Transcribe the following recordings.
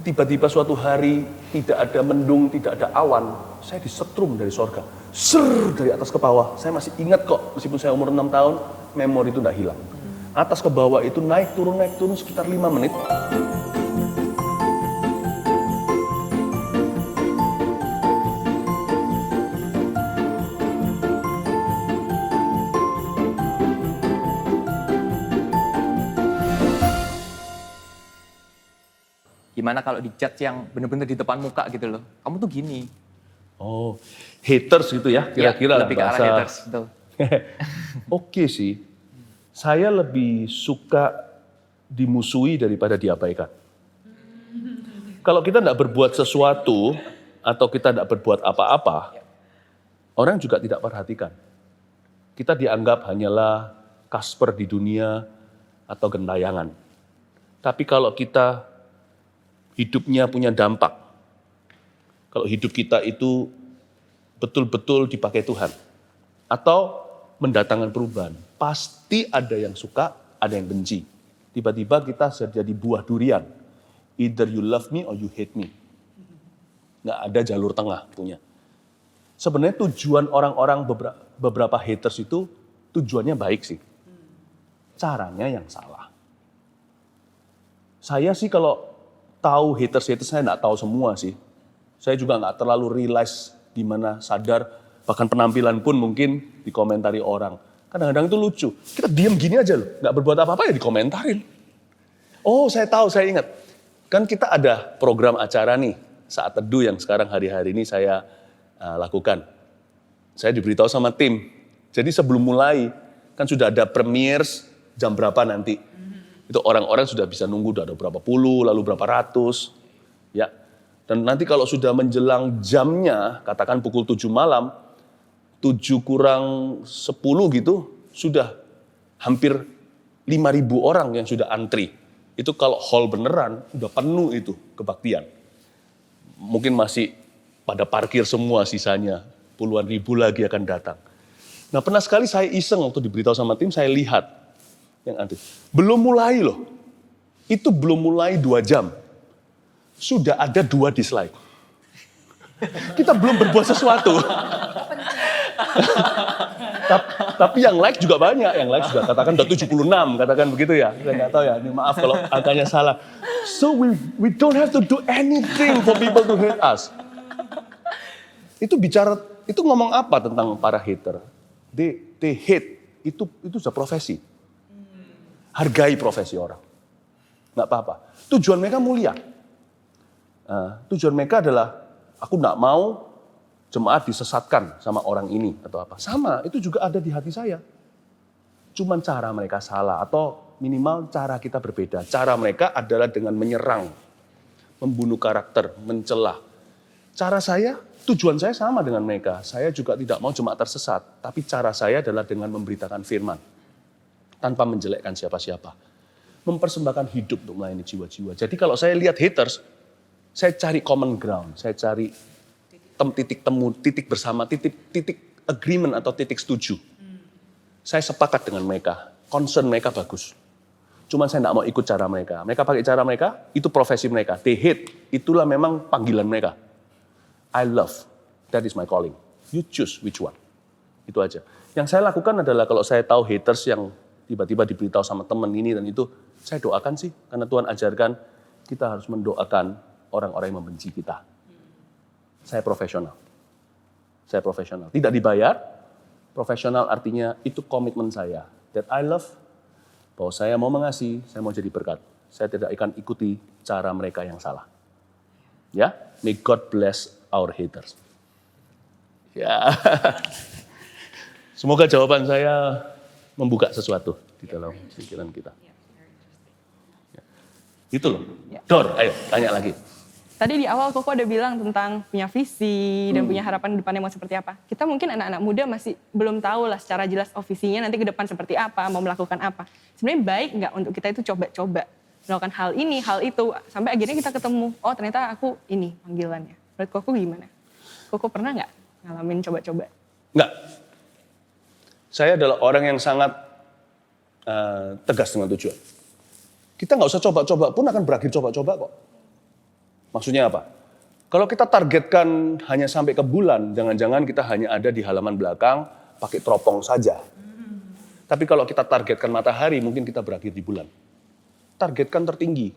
tiba-tiba suatu hari tidak ada mendung, tidak ada awan, saya disetrum dari sorga. Ser dari atas ke bawah. Saya masih ingat kok, meskipun saya umur 6 tahun, memori itu tidak hilang. Atas ke bawah itu naik turun sekitar 5 menit. Gimana kalau di chat yang bener-bener di depan muka gitu loh. Kamu tuh gini. Oh, haters gitu ya, kira-kira lebih ke arah bahasa. haters, betul. Oke sih, saya lebih suka dimusuhi daripada diabaikan. Kalau kita tidak berbuat sesuatu, atau kita tidak berbuat apa-apa, orang juga tidak perhatikan. Kita dianggap hanyalah Kasper di dunia, atau gentayangan. Tapi kalau kita hidupnya punya dampak, kalau hidup kita itu betul-betul dipakai Tuhan, atau mendatangkan perubahan, pasti ada yang suka, ada yang benci. Tiba-tiba kita jadi buah durian. Either you love me or you hate me. Nggak ada jalur tengah punya. Sebenarnya tujuan orang-orang beberapa haters itu tujuannya baik sih. Caranya yang salah. Saya sih kalau tahu haters saya nggak tahu semua sih. Saya juga nggak terlalu realize gimana sadar, bahkan penampilan pun mungkin dikomentari orang. Kadang-kadang itu lucu. Kita diam gini aja loh, nggak berbuat apa-apa ya dikomentarin. Oh saya tahu, saya ingat. Kan kita ada program acara nih, Saat Teduh yang sekarang hari-hari ini saya lakukan. Saya diberitahu sama tim. Jadi sebelum mulai, kan sudah ada premieres jam berapa nanti. Itu orang-orang sudah bisa nunggu, udah ada berapa puluh, lalu berapa ratus. Ya. Dan nanti kalau sudah menjelang jamnya, katakan pukul 7 malam, 7 kurang 10 gitu, sudah hampir 5.000 orang yang sudah antri. Itu kalau hall beneran, udah penuh itu kebaktian. Mungkin masih pada parkir semua sisanya, puluhan ribu lagi akan datang. Nah pernah sekali saya iseng waktu diberitahu sama tim, saya lihat yang antri. Belum mulai loh, itu belum mulai 2 jam. Sudah ada 2 dislike. Kita belum berbuat sesuatu. Tapi yang like juga banyak, yang like juga katakan udah 76, katakan begitu ya. Saya nggak tahu ya, ini maaf kalau angkanya salah. So we don't have to do anything for people to hate us. Itu ngomong apa tentang para hater? They hate, itu sudah profesi. Hargai profesi orang. Nggak apa-apa. Tujuan mereka mulia. Tujuan mereka adalah, aku nggak mau jemaat disesatkan sama orang ini atau apa. Sama, itu juga ada di hati saya. Cuman cara mereka salah atau minimal cara kita berbeda. Cara mereka adalah dengan menyerang, membunuh karakter, mencela. Cara saya, tujuan saya sama dengan mereka. Saya juga tidak mau jemaat tersesat. Tapi cara saya adalah dengan memberitakan firman. Tanpa menjelekkan siapa-siapa. Mempersembahkan hidup untuk melayani jiwa-jiwa. Jadi kalau saya lihat haters, saya cari common ground. Saya cari titik temu, titik bersama, titik agreement atau titik setuju. Saya sepakat dengan mereka. Concern mereka bagus. Cuman saya tidak mau ikut cara mereka. Mereka pakai cara mereka, itu profesi mereka. They hate, itulah memang panggilan mereka. I love, that is my calling. You choose which one. Itu aja. Yang saya lakukan adalah kalau saya tahu haters yang tiba-tiba diberitahu sama teman ini dan itu, saya doakan sih. Karena Tuhan ajarkan kita harus mendoakan orang-orang yang membenci kita. Saya profesional. Saya profesional. Tidak dibayar. Profesional artinya itu komitmen saya. That I love, bahwa saya mau mengasihi, saya mau jadi berkat. Saya tidak akan ikuti cara mereka yang salah. Ya, may God bless our haters. Ya, semoga jawaban saya membuka sesuatu di dalam pikiran kita. Ya. Itu loh. Dor, ayo tanya lagi. Tadi di awal Koko udah bilang tentang punya visi dan punya harapan depannya mau seperti apa. Kita mungkin anak-anak muda masih belum tahu lah secara jelas visinya nanti ke depan seperti apa, mau melakukan apa. Sebenarnya baik nggak untuk kita itu coba-coba melakukan hal ini, hal itu, sampai akhirnya kita ketemu, oh ternyata aku ini panggilannya. Menurut Koko gimana? Koko pernah nggak ngalamin coba-coba? Nggak. Saya adalah orang yang sangat tegas dengan tujuan. Kita nggak usah coba-coba pun akan berakhir coba-coba kok. Maksudnya apa? Kalau kita targetkan hanya sampai ke bulan, jangan-jangan kita hanya ada di halaman belakang pakai teropong saja. Tapi kalau kita targetkan matahari, mungkin kita berakhir di bulan. Targetkan tertinggi,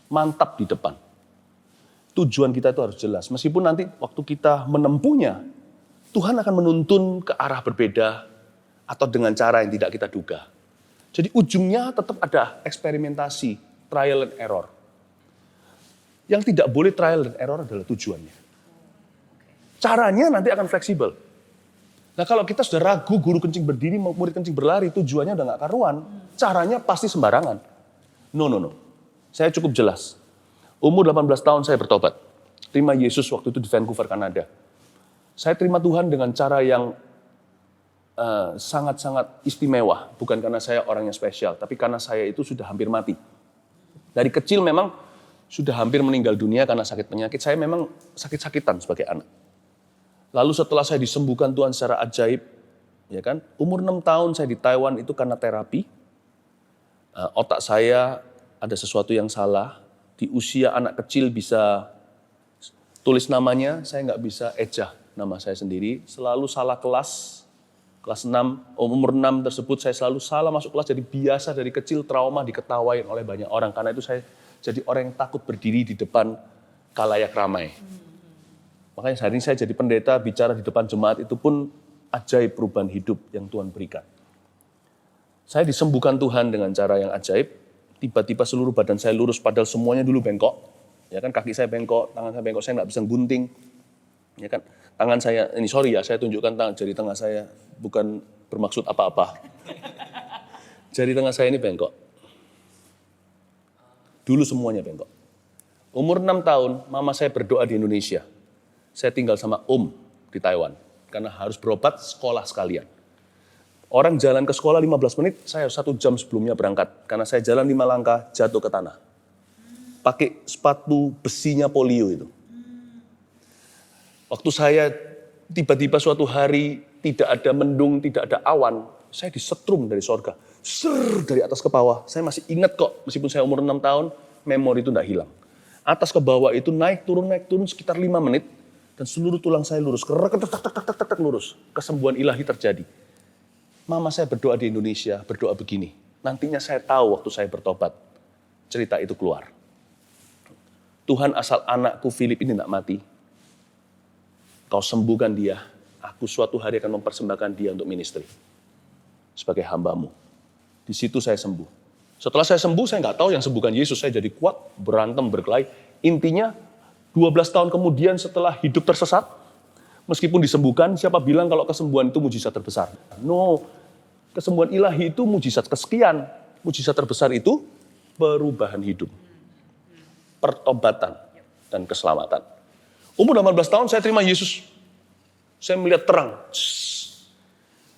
mantap di depan. Tujuan kita itu harus jelas. Meskipun nanti waktu kita menempuhnya, Tuhan akan menuntun ke arah berbeda atau dengan cara yang tidak kita duga. Jadi ujungnya tetap ada eksperimentasi, trial and error. Yang tidak boleh trial dan error adalah tujuannya. Caranya nanti akan fleksibel. Nah kalau kita sudah ragu, guru kencing berdiri, murid kencing berlari, tujuannya udah gak karuan. Caranya pasti sembarangan. No. Saya cukup jelas. Umur 18 tahun saya bertobat. Terima Yesus waktu itu di Vancouver, Kanada. Saya terima Tuhan dengan cara yang sangat-sangat istimewa. Bukan karena saya orang yang spesial, tapi karena saya itu sudah hampir mati. Dari kecil memang sudah hampir meninggal dunia karena sakit penyakit. Saya memang sakit-sakitan sebagai anak. Lalu setelah saya disembuhkan Tuhan secara ajaib, ya kan? Umur 6 tahun saya di Taiwan itu karena terapi. Otak saya ada sesuatu yang salah. Di usia anak kecil bisa tulis namanya, saya nggak bisa ejah nama saya sendiri. Selalu salah kelas 6, umur 6 tersebut saya selalu salah masuk kelas. Jadi biasa dari kecil trauma diketawain oleh banyak orang. Karena itu saya jadi orang yang takut berdiri di depan khalayak ramai. Makanya hari ini saya jadi pendeta, bicara di depan jemaat itu pun ajaib perubahan hidup yang Tuhan berikan. Saya disembuhkan Tuhan dengan cara yang ajaib. Tiba-tiba seluruh badan saya lurus, padahal semuanya dulu bengkok. Ya kan, kaki saya bengkok, tangan saya bengkok, saya nggak bisa gunting. Ya kan, tangan saya, ini sorry ya, saya tunjukkan tangan jari tengah saya, bukan bermaksud apa-apa. Jari tengah saya ini bengkok. Dulu semuanya bengkok. Umur 6 tahun, mama saya berdoa di Indonesia. Saya tinggal sama di Taiwan, karena harus berobat sekolah sekalian. Orang jalan ke sekolah 15 menit, saya 1 jam sebelumnya berangkat. Karena saya jalan 5 langkah, jatuh ke tanah. Pakai sepatu besinya polio itu. Waktu saya tiba-tiba suatu hari tidak ada mendung, tidak ada awan, saya disetrum dari sorga. Dari atas ke bawah. Saya masih ingat kok, meskipun saya umur 6 tahun, memori itu tidak hilang. Atas ke bawah itu naik turun sekitar 5 menit, dan seluruh tulang saya lurus. Lurus. Kesembuhan ilahi terjadi. Mama saya berdoa di Indonesia, berdoa begini. Nantinya saya tahu waktu saya bertobat, cerita itu keluar. Tuhan, asal anakku Philip ini tidak mati, kau sembuhkan dia, aku suatu hari akan mempersembahkan dia untuk ministry. Sebagai hambamu. Di situ saya sembuh. Setelah saya sembuh, saya nggak tahu yang sembuhkan Yesus. Saya jadi kuat, berantem, berkelahi. Intinya, 12 tahun kemudian setelah hidup tersesat, meskipun disembuhkan, siapa bilang kalau kesembuhan itu mujizat terbesar? No, kesembuhan ilahi itu mujizat kesekian. Mujizat terbesar itu perubahan hidup, pertobatan, dan keselamatan. Umur 18 tahun saya terima Yesus. Saya melihat terang.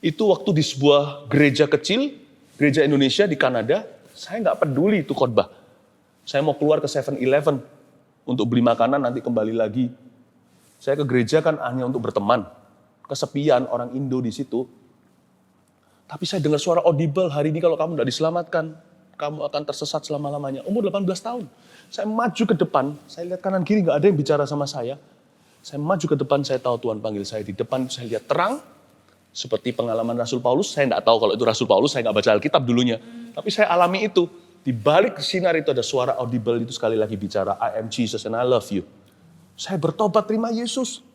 Itu waktu di sebuah gereja kecil, gereja Indonesia di Kanada, saya nggak peduli itu khotbah. Saya mau keluar ke 7-Eleven untuk beli makanan, nanti kembali lagi. Saya ke gereja kan hanya untuk berteman. Kesepian orang Indo di situ. Tapi saya dengar suara audible, hari ini kalau kamu tidak diselamatkan, kamu akan tersesat selama-lamanya. Umur 18 tahun. Saya maju ke depan, saya lihat kanan kiri nggak ada yang bicara sama saya. Saya maju ke depan, saya tahu Tuhan panggil saya. Di depan saya lihat terang, seperti pengalaman Rasul Paulus. Saya nggak tahu kalau itu Rasul Paulus, saya nggak baca Alkitab dulunya. Tapi saya alami itu. Di balik sinar itu ada suara audible itu sekali lagi bicara, I am Jesus and I love you. Saya bertobat terima Yesus.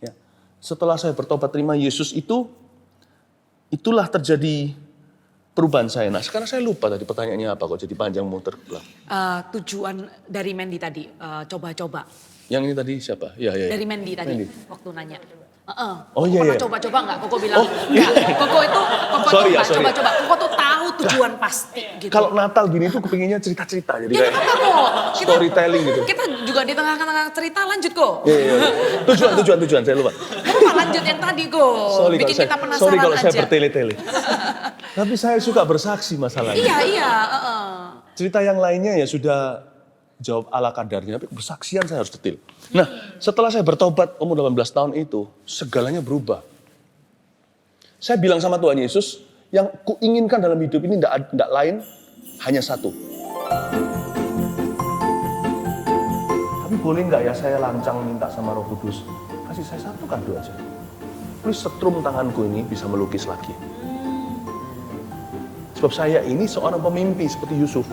Ya. Setelah saya bertobat terima Yesus itulah terjadi perubahan saya. Nah sekarang saya lupa tadi pertanyaannya apa kok jadi panjang muter. Tujuan dari Mandy tadi, coba-coba. Yang ini tadi siapa? Ya. Dari Mandy tadi, Mandy. waktu nanya. Oh iya. Pernah coba-coba nggak? Koko bilang, enggak. Koko Sorry. coba-coba. Koko tuh tahu tujuan pasti gitu. Kalau Natal gini tuh kepinginnya cerita-cerita. Jadi Ya kayak nggak apa-apa kok. storytelling gitu. Kita juga di tengah-tengah cerita lanjut kok. Iya. Tujuan, saya lupa. Apa lanjut yang tadi kok. Bikin kita penasaran sorry kalau aja. saya bertele-tele. Tapi saya suka bersaksi masalahnya. Iya. Cerita yang lainnya ya sudah jawab ala kadarnya, tapi bersaksian saya harus detail. Nah, setelah saya bertobat umur 18 tahun itu, segalanya berubah. Saya bilang sama Tuhan Yesus, yang kuinginkan dalam hidup ini tidak lain, hanya satu. boleh nggak ya saya lancang minta sama Roh Kudus, kasih saya satu kado aja. Please setrum tanganku ini bisa melukis lagi. Sebab saya ini seorang pemimpi seperti Yusuf.